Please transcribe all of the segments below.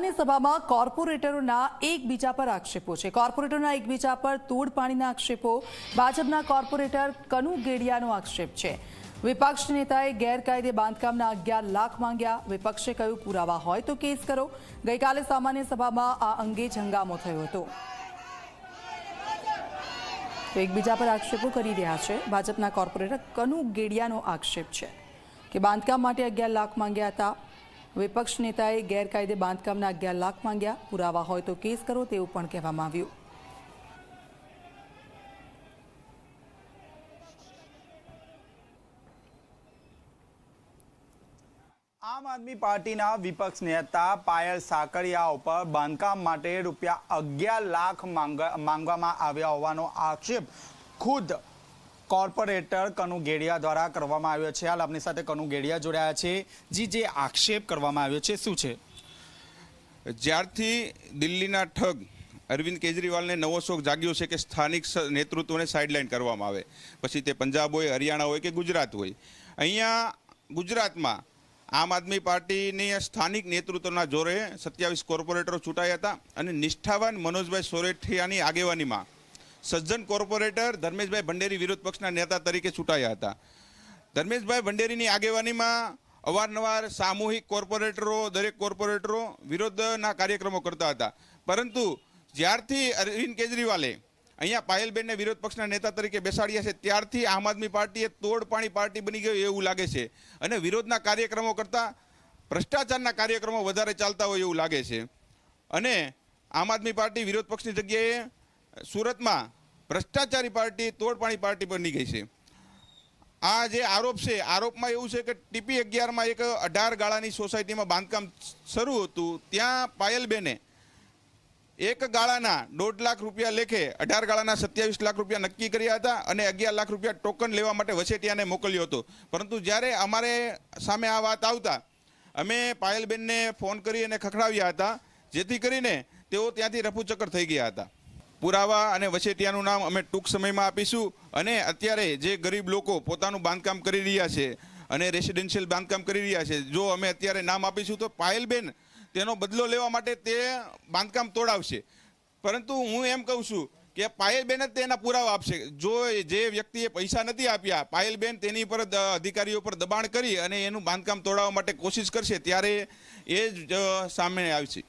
सामान्य सभाમાં કોર્પોરેટરોના એકબીજા પર આક્ષેપો છે। કોર્પોરેટરોના એકબીજા પર તોડ પાણીના આક્ષેપો। ભાજપના કોર્પોરેટર કનુ ગેડિયાનો આક્ષેપ છે। વિપક્ષ નેતાએ ગેરકાયદે બાંધકામના 11 લાખ માંગ્યા। વિપક્ષે કહ્યું પુરાવા હોય તો કેસ કરો। ગઈકાલે સામાન્ય સભામાં આ અંગે જ હંગામો થયો હતો। એકબીજા પર આક્ષેપો કરી રહ્યા છે। ભાજપના કોર્પોરેટર કનુ ગેડિયાનો આક્ષેપ છે કે બાંધકામ માટે 11 લાખ માંગ્યા હતા। વિપક્ષ નેતાએ ગેરકાયદે બાંધકામના 11 લાખ માંગ્યા। પુરાવા હોય તો કેસ કરો તેવું પણ કહેવામાં આવ્યું। આમ આદમી પાર્ટીના વિપક્ષ નેતા પાયલ સાકરિયા ઉપર બાંધકામ માટે રૂપિયા 11 લાખ માંગવામાં આવ્યા હોવાનો આક્ષેપ ખુદ કોર્પોરેટર કનુ ગેડિયા દ્વારા કરવામાં આવ્યો છે। હાલ આપની સાથે કનુ ગેડિયા જોડાયા છે। જે આક્ષેપ કરવામાં આવ્યો છે શું છે? જ્યારથી દિલ્હીના ઠગ અરવિંદ કેજરીવાલને નવો શોખ જાગ્યો છે કે સ્થાનિક નેતૃત્વને સાઇડલાઇન કરવામાં આવે, પછી તે પંજાબ હોય, હરિયાણા હોય કે ગુજરાત હોય, અહીંયા ગુજરાતમાં આમ આદમી પાર્ટીની સ્થાનિક નેતૃત્વના જોરે 27 કોર્પોરેટરો ચૂંટાયા હતા અને નિષ્ઠાવાન મનોજભાઈ સોરઠિયાની આગેવાનીમાં સજ્જન કોર્પોરેટર ધર્મેશભાઈ ભંડેરી વિરોધ પક્ષના નેતા તરીકે ચૂંટાયા હતા। ધર્મેશભાઈ ભંડેરીની આગેવાનીમાં અવારનવાર સામૂહિક કોર્પોરેટરો, દરેક કોર્પોરેટરો વિરોધના કાર્યક્રમો કરતા હતા, પરંતુ જ્યારથી અરવિંદ કેજરીવાલે અહીંયા પાયલબેનને વિરોધ પક્ષના નેતા તરીકે બેસાડ્યા છે ત્યારથી આમ આદમી પાર્ટી એ તોડપાણી પાર્ટી બની ગઈ એવું લાગે છે અને વિરોધના કાર્યક્રમો કરતાં ભ્રષ્ટાચારના કાર્યક્રમો વધારે ચાલતા હોય એવું લાગે છે। અને આમ આદમી પાર્ટી વિરોધ પક્ષની જગ્યાએ સુરતમાં ભ્રષ્ટાચારી પાર્ટી, તોડપાણી પાર્ટી બની ગઈ છે। આ જે આરોપ છે, આરોપમાં એવું છે કે ટીપી 11માં એક 18 ગાળાની સોસાયટીમાં બાંધકામ શરૂ હતું, ત્યાં પાયલબેને એક ગાળાના 1.5 લાખ રૂપિયા લેખે 18 ગાળાના 27 લાખ રૂપિયા નક્કી કર્યા હતા અને 11 લાખ રૂપિયા ટોકન લેવા માટે વસેટિયાને મોકલ્યો હતો। પરંતુ જ્યારે અમારે સામે આ વાત આવતા અમે પાયલબેનને ફોન કરી અને ખખડાવ્યા હતા, જેથી કરીને તેઓ ત્યાંથી રફુચક્કર થઈ ગયા હતા। પુરાવા અને વસેટિયાનું નામ અમે ટૂંક સમયમાં આપીશું અને અત્યારે જે ગરીબ લોકો પોતાનું બાંધકામ કરી રહ્યા છે અને રેસિડેન્શિયલ બાંધકામ કરી રહ્યા છે, જો અમે અત્યારે નામ આપીશું તો પાયલબેન તેનો બદલો લેવા માટે તે બાંધકામ તોડાવશે। પરંતુ હું એમ કહું છું કે પાયલબેન જ તેના પુરાવા આપશે। જો જે વ્યક્તિએ પૈસા નથી આપ્યા, પાયલબેન તેની પર અધિકારીઓ પર દબાણ કરી અને એનું બાંધકામ તોડાવવા માટે કોશિશ કરશે ત્યારે એ જ સામે આવશે।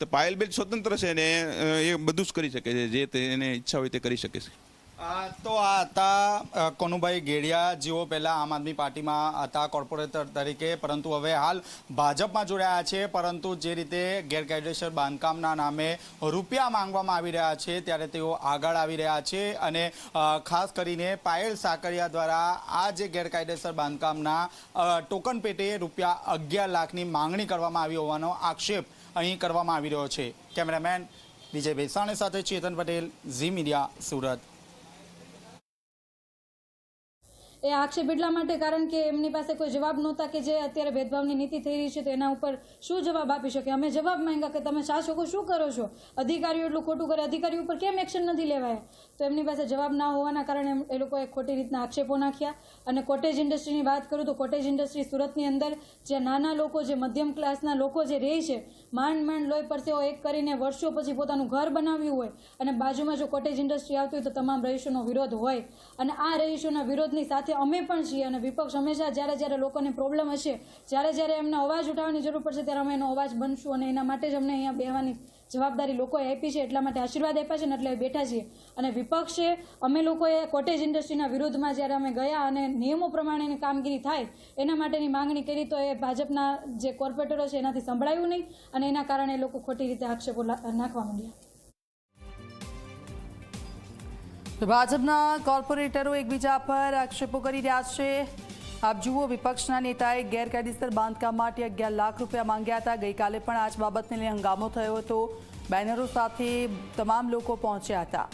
તો પાયલબેન સ્વતંત્ર છે ને એ બધું જ કરી શકે છે, જે તેને ઈચ્છા હોય તે કરી શકે છે। તો આ હતા કનુભાઈ ગેડિયા, જેઓ પહેલાં આમ આદમી પાર્ટીમાં હતા કોર્પોરેટર તરીકે, પરંતુ હવે હાલ ભાજપમાં જોડાયા છે। પરંતુ જે રીતે ગેરકાયદેસર બાંધકામના નામે રૂપિયા માંગવામાં આવી રહ્યા છે ત્યારે તેઓ આગળ આવી રહ્યા છે અને ખાસ કરીને પાયલ સાકરિયા દ્વારા આ જે ગેરકાયદેસર બાંધકામના ટોકન પેટે રૂપિયા 11 લાખની માંગણી કરવામાં આવી હોવાનો આક્ષેપ અહીં કરવામાં આવી રહ્યો છે। કેમેરામેન વિજય બેસાણી સાથે ચેતન પટેલ, ઝી મીડિયા, સુરત। એ આક્ષેપ એટલા માટે કારણ કે એમની પાસે કોઈ જવાબ નહોતા કે જે અત્યારે ભેદભાવની નીતિ થઈ રહી છે તો એના ઉપર શું જવાબ આપી શકે। અમે જવાબ માંગ્યા કે તમે શાસકો શું કરો છો, અધિકારીઓ એટલું ખોટું કરે, અધિકારીઓ ઉપર કેમ એક્શન નથી લેવાયા, તો એમની પાસે જવાબ ના હોવાના કારણે એ લોકોએ ખોટી રીતના આક્ષેપો નાખ્યા। અને કોટેજ ઇન્ડસ્ટ્રીની વાત કરું તો કોટેજ ઇન્ડસ્ટ્રી સુરતની અંદર જે નાના લોકો, જે મધ્યમ ક્લાસના લોકો જે રહે છે, માંડ લોહી પરસેવો એક કરીને વર્ષો પછી પોતાનું ઘર બનાવ્યું હોય અને બાજુમાં જો કોટેજ ઇન્ડસ્ટ્રી આવતી હોય તો તમામ રહીશોનો વિરોધ હોય અને આ રહીશોના વિરોધની સાથે અમે પણ છીએ અને વિપક્ષ હંમેશા જ્યારે લોકોને પ્રોબ્લેમ હશે, જ્યારે એમને અવાજ ઉઠાવવાની જરૂર પડશે ત્યારે અમે એનો અવાજ બનશું અને એના માટે જ અમને અહીંયા બેહવાની જવાબદારી લોકોએ આપી છે, એટલા માટે આશીર્વાદ આપ્યા છે ને એટલે બેઠા છીએ। અને વિપક્ષે અમે લોકોએ કોટેજ ઇન્ડસ્ટ્રીના વિરોધમાં જ્યારે અમે ગયા અને નિયમો પ્રમાણેની કામગીરી થાય એના માટેની માંગણી કરી તો એ ભાજપના જે કોર્પોરેટરો છે એનાથી સંભળાયું નહીં અને એના કારણે એ લોકો ખોટી રીતે આક્ષેપો નાખવા માંડ્યા। ભાજપના કોર્પોરેટરો એકબીજા પર આક્ષેપો કરી રહ્યા છે। આપ જુઓ, વિપક્ષના નેતાએ ગેરકાયદેસર બાંધકામ માટે 11 લાખ રૂપિયા માંગ્યા હતા। ગઈકાલે પણ આ જ બાબતને લઈને હંગામો થયો હતો, બેનરો સાથે તમામ લોકો પહોંચ્યા હતા।